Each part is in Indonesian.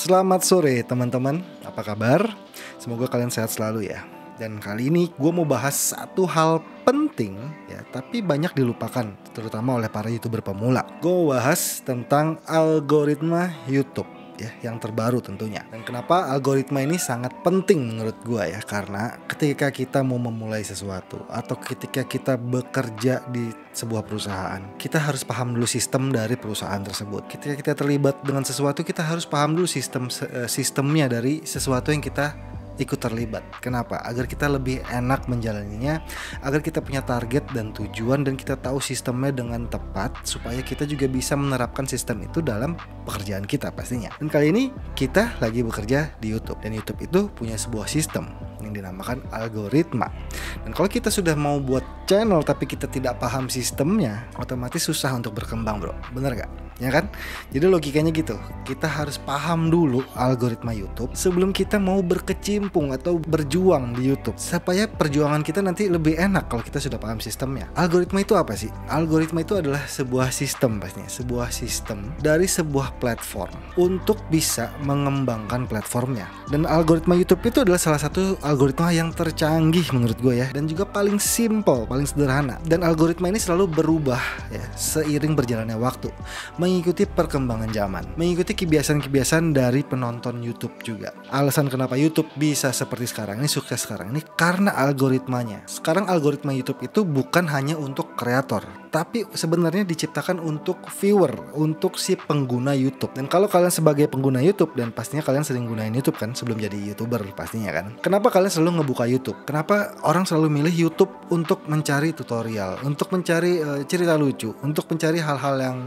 Selamat sore teman-teman, apa kabar? Semoga kalian sehat selalu ya. Dan kali ini gue mau bahas satu hal penting ya, tapi banyak dilupakan, terutama oleh para YouTuber pemula. Gue mau bahas tentang algoritma YouTube ya, yang terbaru tentunya. Dan kenapa algoritma ini sangat penting menurut gue ya, karena ketika kita mau memulai sesuatu atau ketika kita bekerja di sebuah perusahaan, kita harus paham dulu sistem dari perusahaan tersebut. Ketika kita terlibat dengan sesuatu, kita harus paham dulu sistemnya dari sesuatu yang kita ikut terlibat. Kenapa? Agar kita lebih enak menjalaninya, agar kita punya target dan tujuan, dan kita tahu sistemnya dengan tepat, supaya kita juga bisa menerapkan sistem itu dalam pekerjaan kita pastinya. Dan kali ini kita lagi bekerja di YouTube, dan YouTube itu punya sebuah sistem yang dinamakan algoritma. Dan kalau kita sudah mau buat channel tapi kita tidak paham sistemnya, otomatis susah untuk berkembang, bro. Bener gak? Ya kan? Jadi logikanya gitu, kita harus paham dulu algoritma YouTube sebelum kita mau berkecimpung atau berjuang di YouTube, supaya perjuangan kita nanti lebih enak kalau kita sudah paham sistemnya. Algoritma itu apa sih? Algoritma itu adalah sebuah sistem pastinya, sebuah sistem dari sebuah platform untuk bisa mengembangkan platformnya. Dan algoritma YouTube itu adalah salah satu algoritma yang tercanggih menurut gue ya, dan juga paling simple, paling sederhana. Dan algoritma ini selalu berubah ya seiring berjalannya waktu, mengikuti perkembangan zaman, mengikuti kebiasaan-kebiasaan dari penonton YouTube juga. Alasan kenapa YouTube bisa seperti sekarang ini, sukses sekarang ini, karena algoritmanya. Sekarang algoritma YouTube itu bukan hanya untuk kreator, tapi sebenarnya diciptakan untuk viewer, untuk si pengguna YouTube. Dan kalau kalian sebagai pengguna YouTube, dan pastinya kalian sering gunain YouTube kan sebelum jadi YouTuber pastinya kan. Kenapa kalian selalu ngebuka YouTube? Kenapa orang selalu milih YouTube untuk mencari tutorial, untuk mencari cerita lucu, untuk mencari hal-hal yang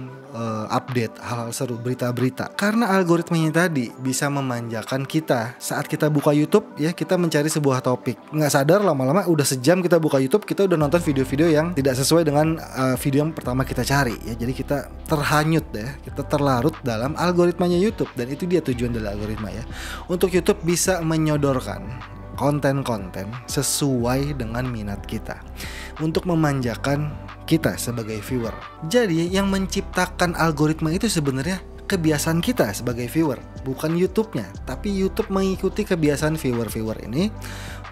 update, hal-hal seru, berita-berita? Karena algoritmanya tadi bisa memanjakan kita. Saat kita buka YouTube ya, kita mencari sebuah topik, nggak sadar lama-lama udah sejam kita buka YouTube, kita udah nonton video-video yang tidak sesuai dengan video yang pertama kita cari ya. Jadi kita terhanyut ya, kita terlarut dalam algoritmanya YouTube. Dan itu dia tujuan dari algoritma ya, untuk YouTube bisa menyodorkan konten-konten sesuai dengan minat kita, untuk memanjakan kita sebagai viewer. Jadi yang menciptakan algoritma itu sebenarnya kebiasaan kita sebagai viewer, bukan YouTube-nya. Tapi YouTube mengikuti kebiasaan viewer-viewer ini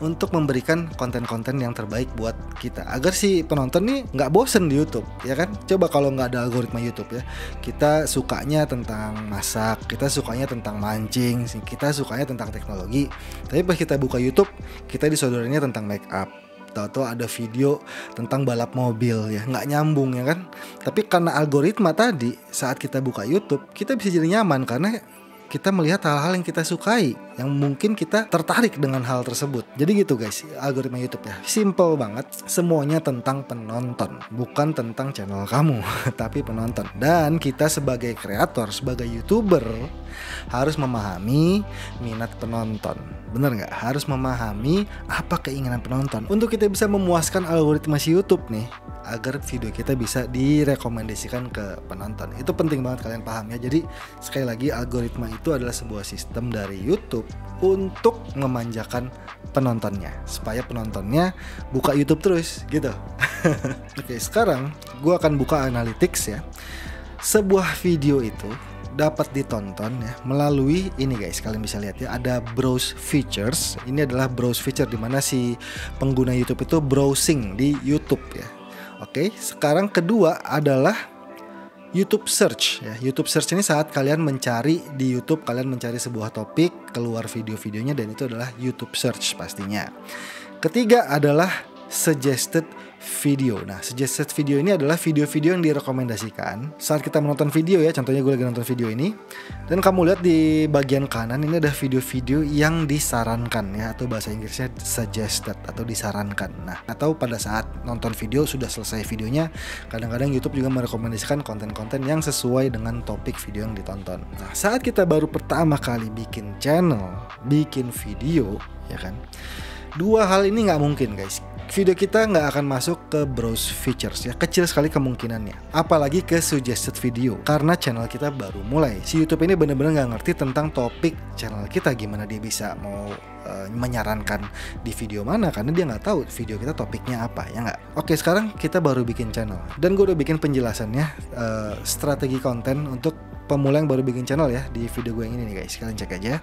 untuk memberikan konten-konten yang terbaik buat kita, agar si penonton nih nggak bosen di YouTube, ya kan? Coba kalau nggak ada algoritma YouTube ya, kita sukanya tentang masak, kita sukanya tentang mancing, kita sukanya tentang teknologi. Tapi pas kita buka YouTube, kita disodorinnya tentang make up. Tahu-tahu ada video tentang balap mobil ya, nggak nyambung ya kan. Tapi karena algoritma tadi, saat kita buka YouTube, kita bisa jadi nyaman karena kita melihat hal-hal yang kita sukai, yang mungkin kita tertarik dengan hal tersebut. Jadi gitu guys, algoritma YouTube ya, simple banget. Semuanya tentang penonton, bukan tentang channel kamu, tapi penonton. Dan kita sebagai kreator, sebagai YouTuber, harus memahami minat penonton. Bener nggak? Harus memahami apa keinginan penonton, untuk kita bisa memuaskan algoritma si YouTube nih, agar video kita bisa direkomendasikan ke penonton. Itu penting banget kalian paham ya. Jadi sekali lagi, algoritma itu adalah sebuah sistem dari YouTube untuk memanjakan penontonnya, supaya penontonnya buka YouTube terus gitu. Oke, sekarang gue akan buka analytics ya. Sebuah video itu dapat ditonton ya melalui ini guys, kalian bisa lihat ya, ada browse features. Ini adalah browse feature di mana si pengguna YouTube itu browsing di YouTube ya. Oke, sekarang kedua adalah YouTube search ya. YouTube search ini saat kalian mencari di YouTube, kalian mencari sebuah topik, keluar video-videonya, dan itu adalah YouTube search pastinya. Ketiga adalah suggested video. Nah, suggested video ini adalah video-video yang direkomendasikan saat kita menonton video ya. Contohnya gue lagi nonton video ini, dan kamu lihat di bagian kanan ini ada video-video yang disarankan ya, atau bahasa Inggrisnya suggested atau disarankan. Nah, atau pada saat nonton video sudah selesai videonya, kadang-kadang YouTube juga merekomendasikan konten-konten yang sesuai dengan topik video yang ditonton. Nah, saat kita baru pertama kali bikin channel, bikin video ya kan, dua hal ini nggak mungkin guys. Video kita nggak akan masuk ke browse features ya, kecil sekali kemungkinannya. Apalagi ke suggested video, karena channel kita baru mulai. Si YouTube ini bener-bener nggak ngerti tentang topik channel kita, gimana dia bisa mau menyarankan di video mana, karena dia nggak tahu video kita topiknya apa, ya nggak? Oke, sekarang kita baru bikin channel dan gue udah bikin penjelasannya, strategi konten untuk pemula yang baru bikin channel ya, di video gue yang ini nih guys, kalian cek aja.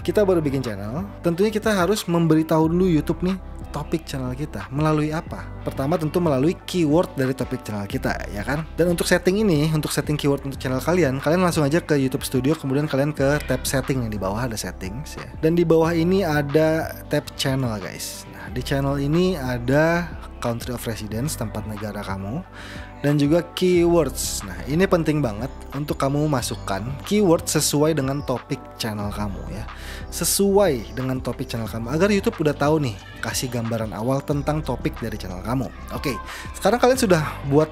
Kita baru bikin channel, tentunya kita harus memberitahu dulu YouTube nih topik channel kita melalui apa. Pertama tentu melalui keyword dari topik channel kita, ya kan. Dan untuk setting ini, untuk setting keyword untuk channel kalian langsung aja ke YouTube Studio, kemudian kalian ke tab setting yang di bawah ada settings ya. Dan di bawah ini ada tab channel guys. Nah di channel ini ada country of residence, tempat negara kamu, dan juga keywords. Nah ini penting banget untuk kamu masukkan keyword sesuai dengan topik channel kamu ya, sesuai dengan topik channel kamu, agar YouTube udah tahu nih, kasih gambaran awal tentang topik dari channel kamu. Oke, sekarang kalian sudah buat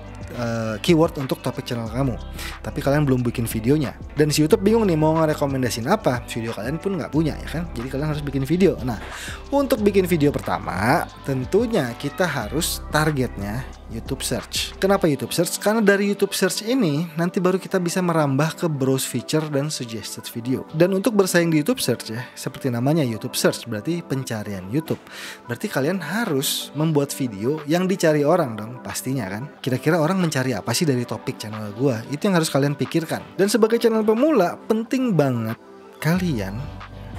keyword untuk topik channel kamu, tapi kalian belum bikin videonya, dan si YouTube bingung nih mau ngerekomendasiin apa, video kalian pun nggak punya ya kan, jadi kalian harus bikin video. Nah untuk bikin video pertama tentunya kita harus targetnya YouTube Search. Kenapa YouTube Search? Karena dari YouTube Search ini nanti baru kita bisa merambah ke browse feature dan suggested video. Dan untuk bersaing di YouTube Search ya, seperti namanya YouTube Search, berarti pencarian YouTube. Berarti kalian harus membuat video yang dicari orang dong, pastinya kan. Kira-kira orang mencari apa sih dari topik channel gua? Itu yang harus kalian pikirkan. Dan sebagai channel pemula, penting banget kalian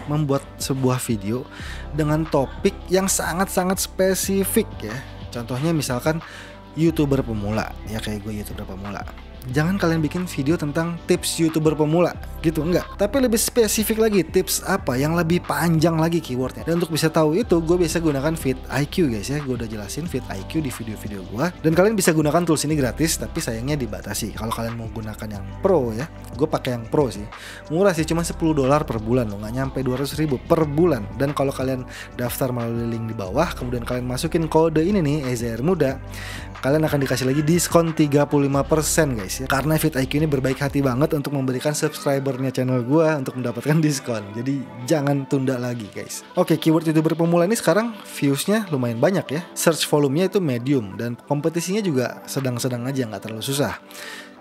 membuat sebuah video dengan topik yang sangat-sangat spesifik ya. Contohnya misalkan YouTuber pemula, ya kayak gue YouTuber pemula. Jangan kalian bikin video tentang tips YouTuber pemula gitu, enggak. Tapi lebih spesifik lagi, tips apa yang lebih panjang lagi keywordnya. Dan untuk bisa tahu itu, gue biasa gunakan vidIQ guys ya. Gue udah jelasin vidIQ di video-video gue. Dan kalian bisa gunakan tools ini gratis, tapi sayangnya dibatasi. Kalau kalian mau gunakan yang pro ya, gue pakai yang pro sih. Murah sih, cuma $10 per bulan loh, nggak nyampe 200.000 per bulan. Dan kalau kalian daftar melalui link di bawah, kemudian kalian masukin kode ini nih, EZR Muda, kalian akan dikasih lagi diskon 35% guys ya. Karena vidIQ ini berbaik hati banget untuk memberikan subscribernya channel gue untuk mendapatkan diskon. Jadi jangan tunda lagi guys. Oke, keyword YouTuber pemula ini sekarang viewsnya lumayan banyak ya. Search volumenya itu medium, dan kompetisinya juga sedang-sedang aja, nggak terlalu susah.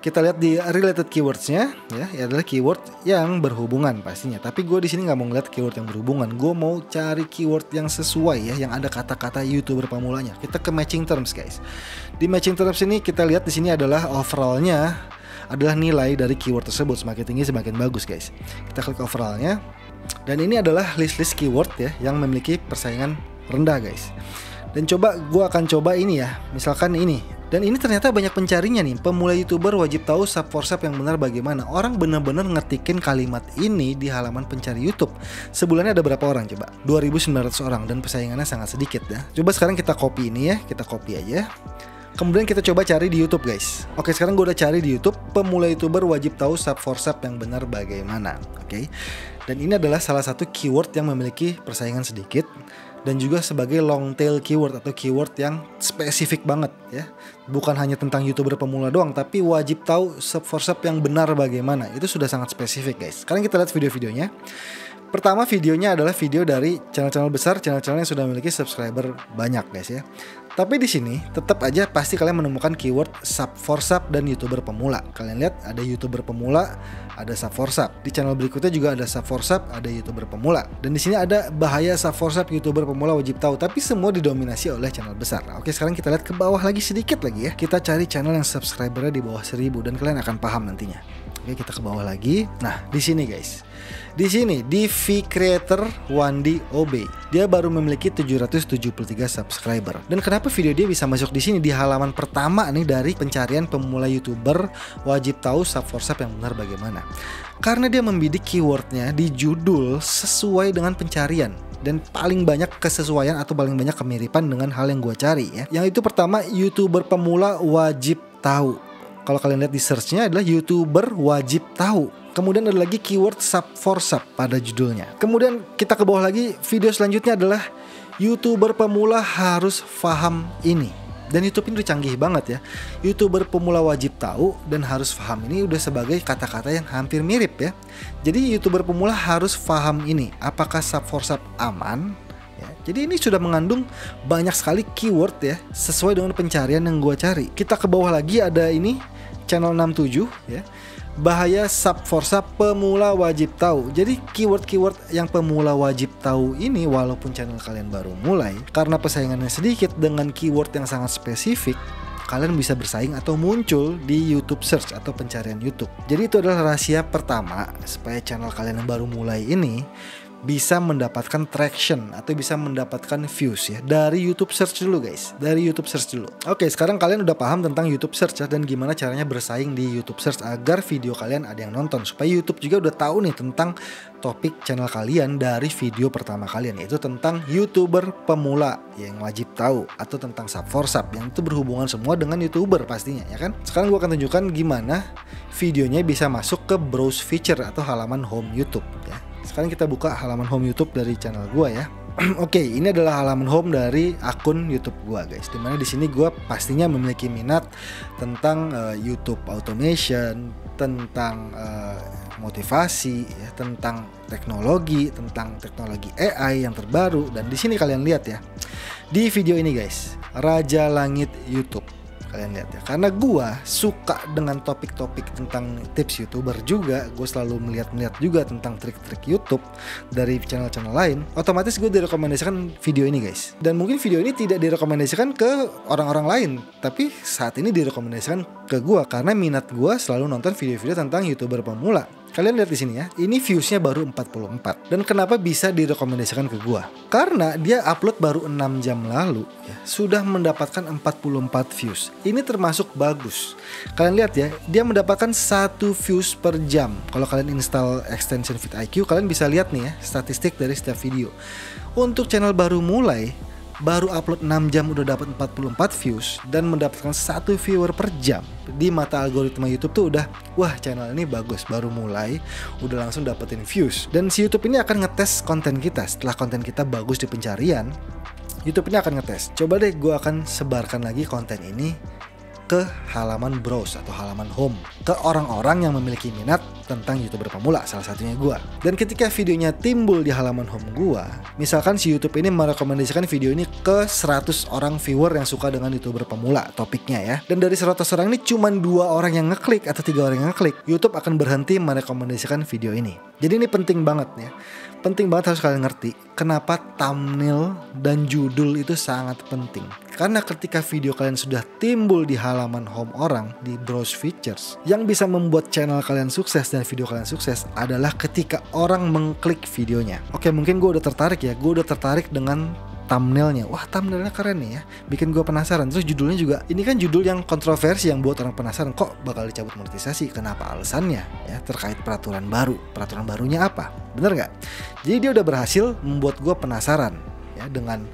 Kita lihat di related keywordsnya ya, adalah keyword yang berhubungan pastinya. Tapi gue di sini nggak mau ngeliat keyword yang berhubungan. Gue mau cari keyword yang sesuai ya, yang ada kata-kata YouTuber pemulanya. Kita ke matching terms guys. Di matching terms ini kita lihat di sini adalah overallnya, adalah nilai dari keyword tersebut, semakin tinggi semakin bagus guys. Kita klik overallnya, dan ini adalah list-list keyword ya yang memiliki persaingan rendah guys. Dan gue akan coba ini ya, misalkan ini. Dan ini ternyata banyak pencarinya nih. Pemula YouTuber wajib tahu sub for sub yang benar bagaimana. Orang benar-benar ngetikin kalimat ini di halaman pencari YouTube. Sebulannya ada berapa orang coba? 2.900 orang, dan persaingannya sangat sedikit ya. Coba sekarang kita copy ini ya, kita copy aja. Kemudian kita coba cari di YouTube guys. Oke, sekarang gue udah cari di YouTube, pemula YouTuber wajib tahu sub for sub yang benar bagaimana. Oke. Dan ini adalah salah satu keyword yang memiliki persaingan sedikit, dan juga sebagai long tail keyword atau keyword yang spesifik banget ya. Bukan hanya tentang YouTuber pemula doang, tapi wajib tahu sub for sub yang benar bagaimana. Itu sudah sangat spesifik guys. Sekarang kita lihat video-videonya. Pertama, videonya adalah video dari channel-channel besar, channel-channel yang sudah memiliki subscriber banyak guys ya. Tapi di sini tetap aja pasti kalian menemukan keyword sub for sub dan YouTuber pemula. Kalian lihat ada YouTuber pemula, ada sub for sub. Di channel berikutnya juga ada sub for sub, ada YouTuber pemula. Dan di sini ada bahaya sub for sub YouTuber pemula wajib tahu, tapi semua didominasi oleh channel besar. Oke, sekarang kita lihat ke bawah lagi sedikit lagi ya. Kita cari channel yang subscribernya di bawah 1000, dan kalian akan paham nantinya. Oke, kita ke bawah lagi. Nah, di sini guys. Di sini di V Creator 1D OB, dia baru memiliki 773 subscriber. Dan kenapa video dia bisa masuk di sini di halaman pertama nih dari pencarian pemula YouTuber wajib tahu sub for sub yang benar bagaimana? Karena dia membidik keywordnya di judul sesuai dengan pencarian, dan paling banyak kesesuaian atau paling banyak kemiripan dengan hal yang gue cari ya. Yang itu pertama, YouTuber pemula wajib tahu. Kalau kalian lihat di searchnya adalah YouTuber wajib tahu. Kemudian ada lagi keyword sub for sub pada judulnya. Kemudian kita ke bawah lagi, video selanjutnya adalah YouTuber pemula harus paham ini. Dan YouTube ini udah canggih banget ya. YouTuber pemula wajib tahu dan harus paham ini udah sebagai kata-kata yang hampir mirip ya. Jadi YouTuber pemula harus paham ini. Apakah sub for sub aman? Ya, jadi ini sudah mengandung banyak sekali keyword ya, sesuai dengan pencarian yang gue cari. Kita ke bawah lagi ada ini, channel 67 ya. Bahaya sub for sub pemula wajib tahu. Jadi keyword-keyword yang pemula wajib tahu ini, walaupun channel kalian baru mulai, karena persaingannya sedikit dengan keyword yang sangat spesifik, kalian bisa bersaing atau muncul di YouTube search atau pencarian YouTube. Jadi itu adalah rahasia pertama supaya channel kalian yang baru mulai ini bisa mendapatkan traction atau bisa mendapatkan views ya dari YouTube search dulu guys, dari YouTube search dulu. Oke, sekarang kalian udah paham tentang YouTube search ya, dan gimana caranya bersaing di YouTube search agar video kalian ada yang nonton, supaya YouTube juga udah tahu nih tentang topik channel kalian dari video pertama kalian, yaitu tentang YouTuber pemula yang wajib tahu, atau tentang sub for sub yang itu berhubungan semua dengan YouTuber pastinya ya kan. Sekarang gue akan tunjukkan gimana videonya bisa masuk ke browse feature atau halaman home YouTube ya. Sekarang kita buka halaman home YouTube dari channel gua ya. Oke, ini adalah halaman home dari akun YouTube gua guys. Dimana di sini gua pastinya memiliki minat tentang YouTube automation, tentang motivasi, ya, tentang teknologi AI yang terbaru. Dan di sini kalian lihat ya, di video ini guys, Raja Langit YouTube. Kalian lihat ya, karena gua suka dengan topik-topik tentang tips YouTuber juga, gue selalu melihat juga tentang trik-trik YouTube dari channel-channel lain, otomatis gue direkomendasikan video ini guys. Dan mungkin video ini tidak direkomendasikan ke orang-orang lain, tapi saat ini direkomendasikan ke gua karena minat gua selalu nonton video-video tentang YouTuber pemula. Kalian lihat di sini ya, ini viewsnya baru 44. Dan kenapa bisa direkomendasikan ke gua? Karena dia upload baru 6 jam lalu ya, sudah mendapatkan 44 views. Ini termasuk bagus. Kalian lihat ya, dia mendapatkan 1 views per jam. Kalau kalian install extension vidIQ, kalian bisa lihat nih ya, statistik dari setiap video. Untuk channel baru mulai, baru upload 6 jam udah dapat 44 views dan mendapatkan 1 viewer per jam. Di mata algoritma YouTube tuh udah, wah channel ini bagus, baru mulai udah langsung dapetin views. Dan si YouTube ini akan ngetes konten kita. Setelah konten kita bagus di pencarian, YouTube ini akan ngetes. Coba deh gue akan sebarkan lagi konten ini ke halaman browse atau halaman home, ke orang-orang yang memiliki minat tentang YouTuber pemula, salah satunya gua. Dan ketika videonya timbul di halaman home gua, misalkan si YouTube ini merekomendasikan video ini ke 100 orang viewer yang suka dengan YouTuber pemula topiknya ya. Dan dari 100 orang ini cuma 2 orang yang ngeklik atau 3 orang yang ngeklik, YouTube akan berhenti merekomendasikan video ini. Jadi ini penting banget ya. Penting banget harus kalian ngerti kenapa thumbnail dan judul itu sangat penting. Karena ketika video kalian sudah timbul di halaman home orang, di browse features, yang bisa membuat channel kalian sukses dan video kalian sukses adalah ketika orang mengklik videonya. Oke, mungkin gue udah tertarik ya, gue udah tertarik dengan thumbnailnya. Wah, thumbnailnya keren nih ya, bikin gue penasaran. Terus judulnya juga, ini kan judul yang kontroversi yang buat orang penasaran, kok bakal dicabut monetisasi, kenapa alasannya ya, terkait peraturan baru. Peraturan barunya apa, bener gak? Jadi dia udah berhasil membuat gue penasaran ya dengan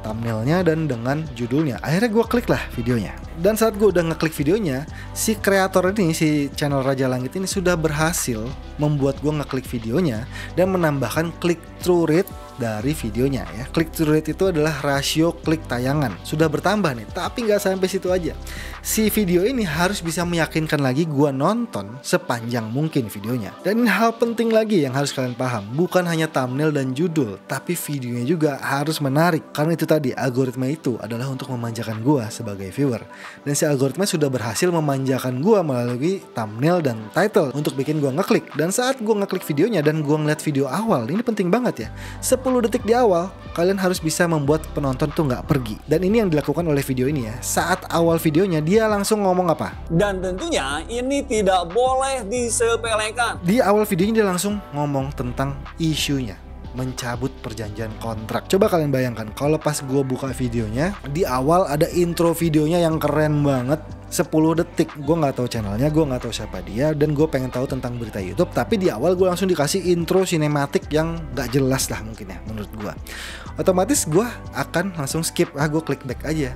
thumbnailnya dan dengan judulnya. Akhirnya gue klik lah videonya. Dan saat gue udah ngeklik videonya, si kreator ini, si channel Raja Langit ini sudah berhasil membuat gue ngeklik videonya dan menambahkan click through rate dari videonya ya. Click through rate itu adalah rasio klik tayangan. Sudah bertambah nih, tapi nggak sampai situ aja. Si video ini harus bisa meyakinkan lagi gua nonton sepanjang mungkin videonya. Dan ini hal penting lagi yang harus kalian paham, bukan hanya thumbnail dan judul, tapi videonya juga harus menarik. Karena itu tadi, algoritma itu adalah untuk memanjakan gua sebagai viewer. Dan si algoritma sudah berhasil memanjakan gua melalui thumbnail dan title untuk bikin gua ngeklik. Dan saat gua ngeklik videonya dan gua ngeliat video awal, ini penting banget ya. 10 detik di awal, kalian harus bisa membuat penonton tuh nggak pergi. Dan ini yang dilakukan oleh video ini ya. Saat awal videonya, dia langsung ngomong apa? Dan tentunya ini tidak boleh disepelekan. Di awal videonya dia langsung ngomong tentang isunya, mencabut perjanjian kontrak. Coba kalian bayangkan, kalau pas gue buka videonya, di awal ada intro videonya yang keren banget. 10 detik, gue nggak tahu channelnya, gue nggak tahu siapa dia, dan gue pengen tahu tentang berita YouTube. Tapi di awal gue langsung dikasih intro sinematik yang nggak jelas lah mungkin ya menurut gue. Otomatis gue akan langsung skip, gue klik back aja.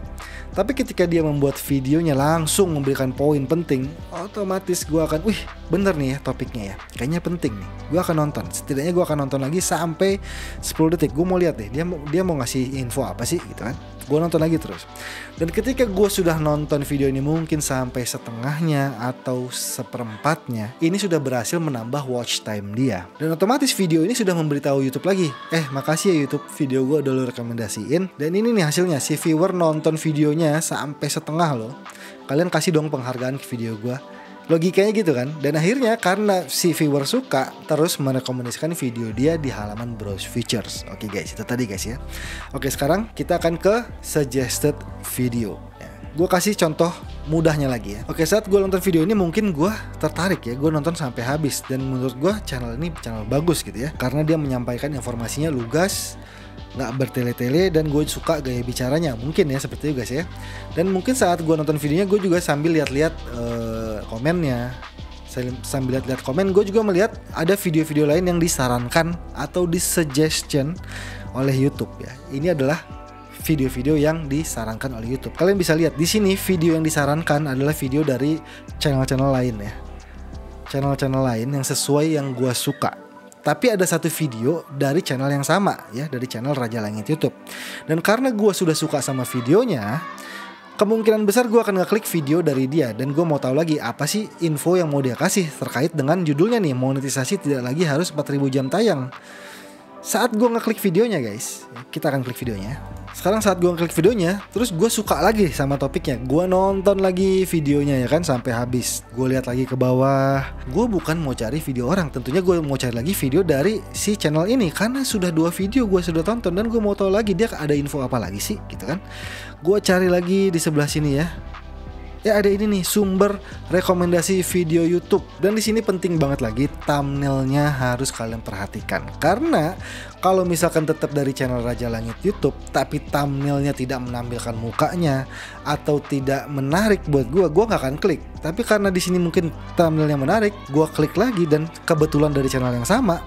Tapi ketika dia membuat videonya langsung memberikan poin penting, otomatis gue akan, wih bener nih ya topiknya ya, kayaknya penting nih. Gue akan nonton, setidaknya gue akan nonton lagi sampai 10 detik. Gue mau lihat deh, dia mau ngasih info apa sih gitu kan. Gue nonton lagi terus. Dan ketika gue sudah nonton video ini mungkin sampai setengahnya atau seperempatnya, ini sudah berhasil menambah watch time dia. Dan otomatis video ini sudah memberitahu YouTube lagi, makasih ya YouTube, video gue udah lo rekomendasiin. Dan ini nih hasilnya, si viewer nonton videonya sampai setengah loh. Kalian kasih dong penghargaan ke video gue. Logikanya gitu kan. Dan akhirnya karena si viewer suka, terus merekomendasikan video dia di halaman browse features. Oke guys, itu tadi guys ya. Oke, sekarang kita akan ke suggested video. Gue kasih contoh mudahnya lagi ya. Oke, saat gue nonton video ini mungkin gue tertarik ya, gue nonton sampai habis. Dan menurut gue channel ini channel bagus gitu ya, karena dia menyampaikan informasinya lugas, nggak bertele-tele, dan gue suka gaya bicaranya. Mungkin ya seperti itu guys ya. Dan mungkin saat gue nonton videonya gue juga sambil lihat-lihat komennya. Sambil lihat komen, gue juga melihat ada video-video lain yang disarankan atau disuggestion oleh YouTube ya. Ini adalah video-video yang disarankan oleh YouTube. Kalian bisa lihat di sini video yang disarankan adalah video dari channel-channel lain ya. Channel-channel lain yang sesuai yang gue suka. Tapi ada satu video dari channel yang sama ya, dari channel Raja Langit YouTube. Dan karena gue sudah suka sama videonya, kemungkinan besar gue akan ngeklik video dari dia. Dan gue mau tahu lagi apa sih info yang mau dia kasih terkait dengan judulnya nih, monetisasi tidak lagi harus 4.000 jam tayang. Saat gue ngeklik videonya guys, kita akan klik videonya. Sekarang saat gue ngeklik videonya, terus gue suka lagi sama topiknya. Gue nonton lagi videonya ya kan sampai habis. Gue lihat lagi ke bawah. Gue bukan mau cari video orang, tentunya gue mau cari lagi video dari si channel ini, karena sudah 2 video gue sudah tonton dan gue mau tahu lagi dia ada info apa lagi sih gitu kan. Gue cari lagi di sebelah sini ya. Ya ada ini nih, sumber rekomendasi video YouTube. Dan di sini penting banget lagi, thumbnailnya harus kalian perhatikan. Karena kalau misalkan tetap dari channel Raja Langit YouTube, tapi thumbnailnya tidak menampilkan mukanya atau tidak menarik buat gue gak akan klik. Tapi karena di sini mungkin thumbnailnya menarik, gue klik lagi dan kebetulan dari channel yang sama,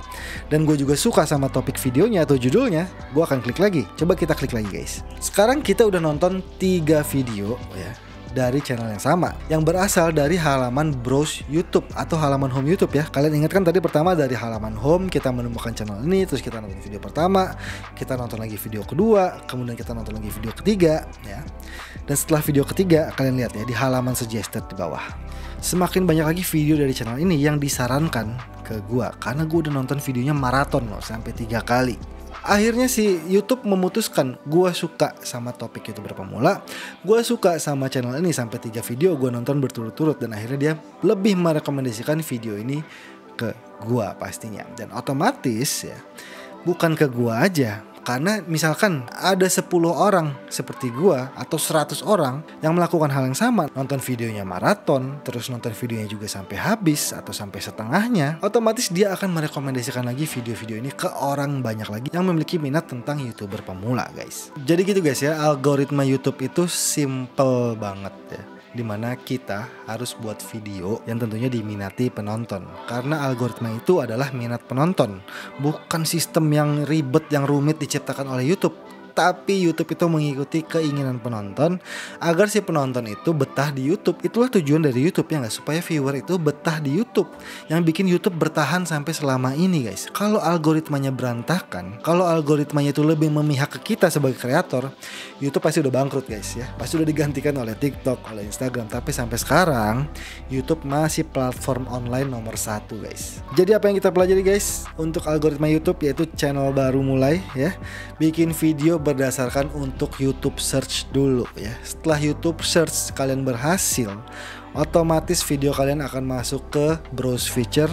dan gue juga suka sama topik videonya atau judulnya, gue akan klik lagi. Coba kita klik lagi guys. Sekarang kita udah nonton 3 video ya dari channel yang sama, yang berasal dari halaman browse YouTube atau halaman home YouTube ya. Kalian ingat kan tadi pertama dari halaman home kita menemukan channel ini, terus kita nonton video pertama, kita nonton lagi video kedua, kemudian kita nonton lagi video ketiga ya. Dan setelah video ketiga kalian lihat ya di halaman suggested di bawah, semakin banyak lagi video dari channel ini yang disarankan ke gua, karena gua udah nonton videonya maraton loh sampai 3 kali. Akhirnya si YouTube memutuskan, gue suka sama topik YouTuber pemula, gue suka sama channel ini, sampai 3 video gue nonton berturut-turut, dan akhirnya dia lebih merekomendasikan video ini ke gue pastinya. Dan otomatis ya bukan ke gue aja, karena misalkan ada 10 orang seperti gua atau 100 orang yang melakukan hal yang sama, nonton videonya maraton, terus nonton videonya juga sampai habis atau sampai setengahnya, otomatis dia akan merekomendasikan lagi video-video ini ke orang banyak lagi yang memiliki minat tentang YouTuber pemula guys. Jadi gitu guys ya, algoritma YouTube itu simple banget ya, dimana kita harus buat video yang tentunya diminati penonton, karena algoritma itu adalah minat penonton, bukan sistem yang ribet yang rumit diciptakan oleh YouTube. Tapi YouTube itu mengikuti keinginan penonton agar si penonton itu betah di YouTube. Itulah tujuan dari YouTube ya nggak, supaya viewer itu betah di YouTube, yang bikin YouTube bertahan sampai selama ini guys. Kalau algoritmanya berantakan, kalau algoritmanya itu lebih memihak ke kita sebagai kreator, YouTube pasti udah bangkrut guys ya. Pasti udah digantikan oleh TikTok, oleh Instagram. Tapi sampai sekarang YouTube masih platform online nomor 1 guys. Jadi apa yang kita pelajari guys untuk algoritma YouTube, yaitu channel baru mulai ya, bikin video berdasarkan untuk YouTube search dulu ya. Setelah YouTube search kalian berhasil, otomatis video kalian akan masuk ke browse feature,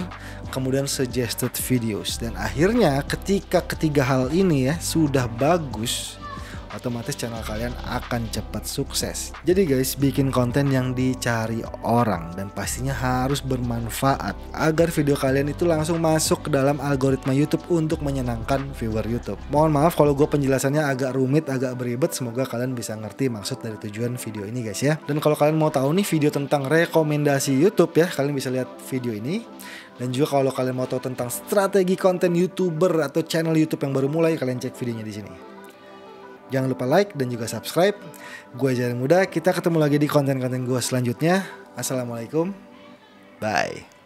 kemudian suggested videos, dan akhirnya ketika ketiga hal ini ya sudah bagus, otomatis channel kalian akan cepat sukses. Jadi guys, bikin konten yang dicari orang dan pastinya harus bermanfaat agar video kalian itu langsung masuk ke dalam algoritma YouTube untuk menyenangkan viewer YouTube. Mohon maaf kalau gue penjelasannya agak rumit, agak beribet. Semoga kalian bisa ngerti maksud dari tujuan video ini guys ya. Dan kalau kalian mau tahu nih video tentang rekomendasi YouTube ya, kalian bisa lihat video ini. Dan juga kalau kalian mau tahu tentang strategi konten YouTuber atau channel YouTube yang baru mulai, kalian cek videonya di sini. Jangan lupa like dan juga subscribe. Gue Jalan Muda, kita ketemu lagi di konten-konten gue selanjutnya. Assalamualaikum, bye.